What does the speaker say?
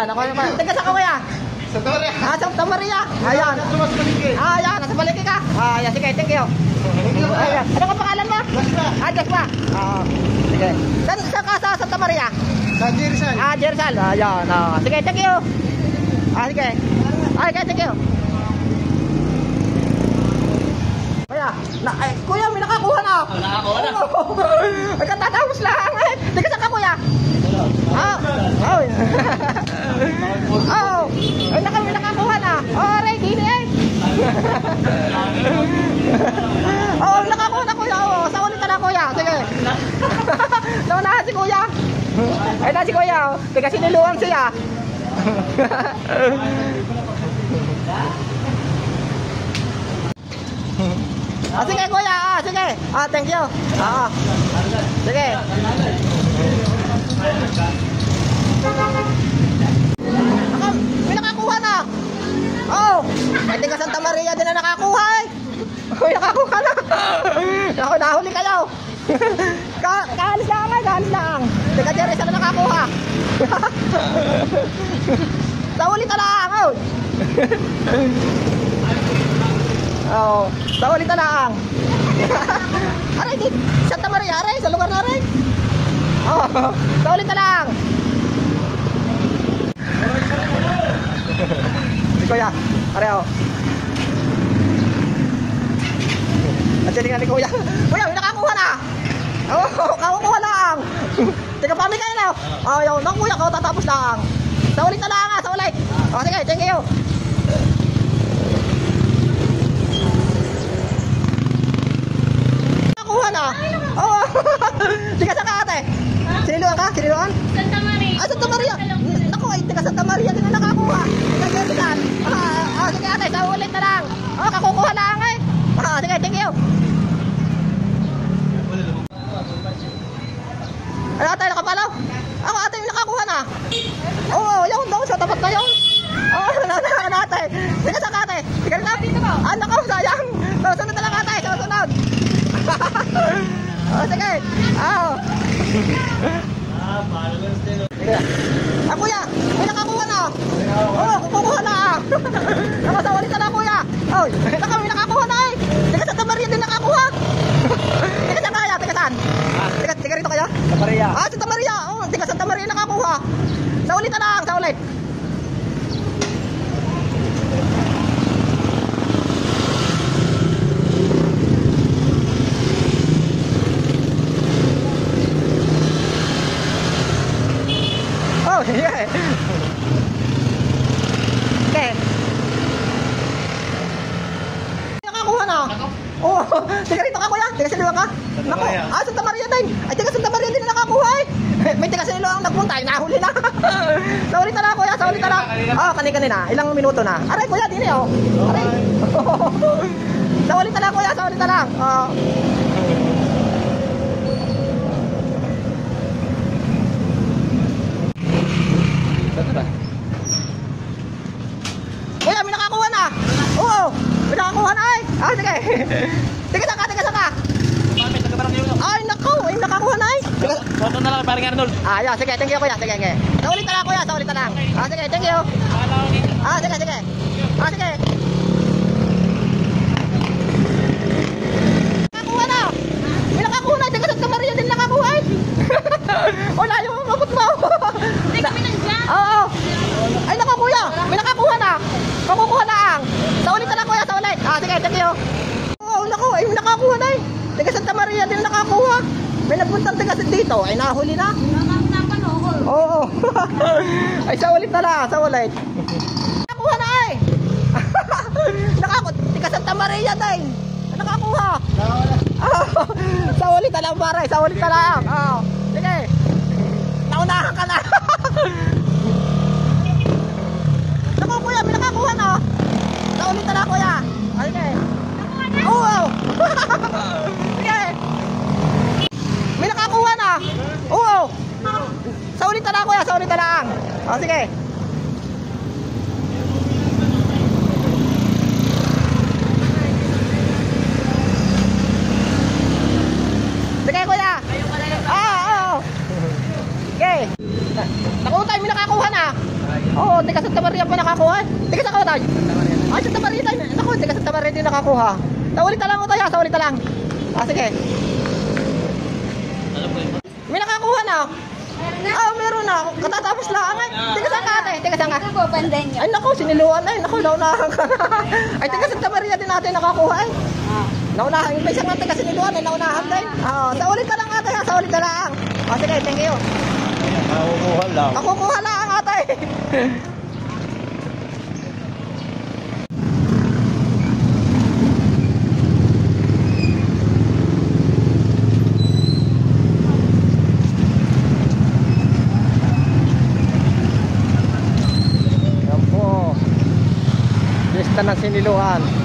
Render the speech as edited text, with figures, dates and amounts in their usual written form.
Ayan, ako naman. Tiga sa kuya. Santa Maria. Santa Maria. Ayan. Ayan, nasa baliki ka. Ayan, sige, thank you. Ayan. Ano ka pangalan mo? Jaspa. Jaspa. Sige. Saan ka sa Santa Maria? Sa Jersal. Jersal. Ayan. Sige, thank you. Sige. Sige, thank you. Kuya, may nakakuha na. Nakakuha na. Ay, katatapos lang. Tiga saan ka, kuya? Ay, may nakakuha na. Ready na eh. Nakakuha na, kuya. Sa ulit ka na, kuya. Sige. Naunahan si kuya. Ay, na si kuya. Tiga siniluan siya. Sige kuya, sige. Thank you. Sige. May nakakuha na. May tiga Santa Maria din na nakakuha eh. May nakakuha na. Nahuli kayo. Kaalis lang. Tiga Jersal na nakakuha. Sa ulit na lang. Sa ulit na lang. Aray, Santa Maria, aray, sa lugar na aray. Sa ulit na lang. Si kuya, aray At siya ni kuya. Kuya, may nakakuha na. Kakukuha lang. Tiga pamigay na. Ayaw, kuya, tatapos lang. Sa ulit na lang, sa ulit. Sige, thank you. Na. Tiga sa ka ate? Siniluan ka? Siniluan? Santa Maria. Santa Maria. Naku, tiga Santa Maria din na nakakuha. Nagkasitan. Sige ate, sa ulit na lang. Kakukuha lang eh. Sige, thank you. Ano ate, nakapalaw? Ako ate, yung nakakuha na. Yun daw, sa tapat na yun. Ano ate? Tiga sa ka ate? Tiga rin na. Naku, sayang. Sunod na lang ate, sunod. Sige. Kuya, may nakakuha na. Kukuha na. Nakasawali ka na kuya. May nakakuha na eh. Tiga Santa Maria din nakakuha. Tiga saan kaya? Tiga saan? Tiga rito kaya? Santa Maria. Santa Maria. Tiga Santa Maria nakakuha. Sa ulit na lang, sa ulit. Yeah. Okay. Nakakuha na. Tiga rito ka kuya. Tiga siniluan ka. Naku. Santa Maria din. Ay, tiga Santa Maria din na nakakuha eh. May tiga siniluan ang nagpunta. Nahuli na. Sa ulit na lang kuya. Sa ulit na lang. Kanina. Ilang minuto na. Aray kuya, din eh. Aray. Sa ulit na lang kuya. Sa ulit na lang. Kuya, may nakakuha na. May nakakuha na ay. Sige. Tiga saan ka? Ay, naku. Nakakuha na ay. Foto na lang, parang Arnold. Sige, thank you kuya. Sige. Sa ulit na lang kuya, sa ulit na lang. Sige, thank you. Sige. Sige. Nakakuha na. May nakakuha na. Tiga Santa Maria din nakakuha ay. Wala yung mabot mo. Hindi kami nandiyan. Ay, naku kuya. May nakakuha na. Kakukuha lang. Sa ulit na lang kuya, sa ulit. Sige, thank you. Naku, ay may nakakuha na eh. Tiga Santa Maria din nakakuha. May nagpuntang tiga dito. Ay, nahuli na. Ay, sa ulit na lang, sa ulit. Nakakuha na ay. Tiga Santa Maria din. Nakakuha. Sa ulit na lang pare, sa ulit na lang. Sige. Naunahan ka na. Naku kuya, may nakakuha na. Sa ulit na lang kuya. Sige. Sige. May nakakuha na. Sa ulit na lang kuya, sa ulit na lang. Sige. Sige kuya. Okay. Naku tayo, may nakakuha na. Oo, taga Santa Maria pa nakakuha. Taga saan ka tayo? Ay, Santa Maria tayo. Naku, taga Santa Maria din nakakuha. Sa ulit na lang ko tayo, sa ulit na lang. Sige. Alam ko yun. May nakakuha na. Meron na. Katatapos lang. Taga saan ka ate? Taga saan ka? Ako, pandan niyo. Ay, naku, siniluan na. Naku, naunahan ka na. Ay, taga Santa Maria din natin nakakuha eh. Naunahan. Yung isa nga taga siniluan eh, naunahan din. Sa ulit na lang ate ha, sa ulit na lang. Sige, thank you. Makukuha lang. Nakukuha lang ate. Yan po. Lista ng siniluhan.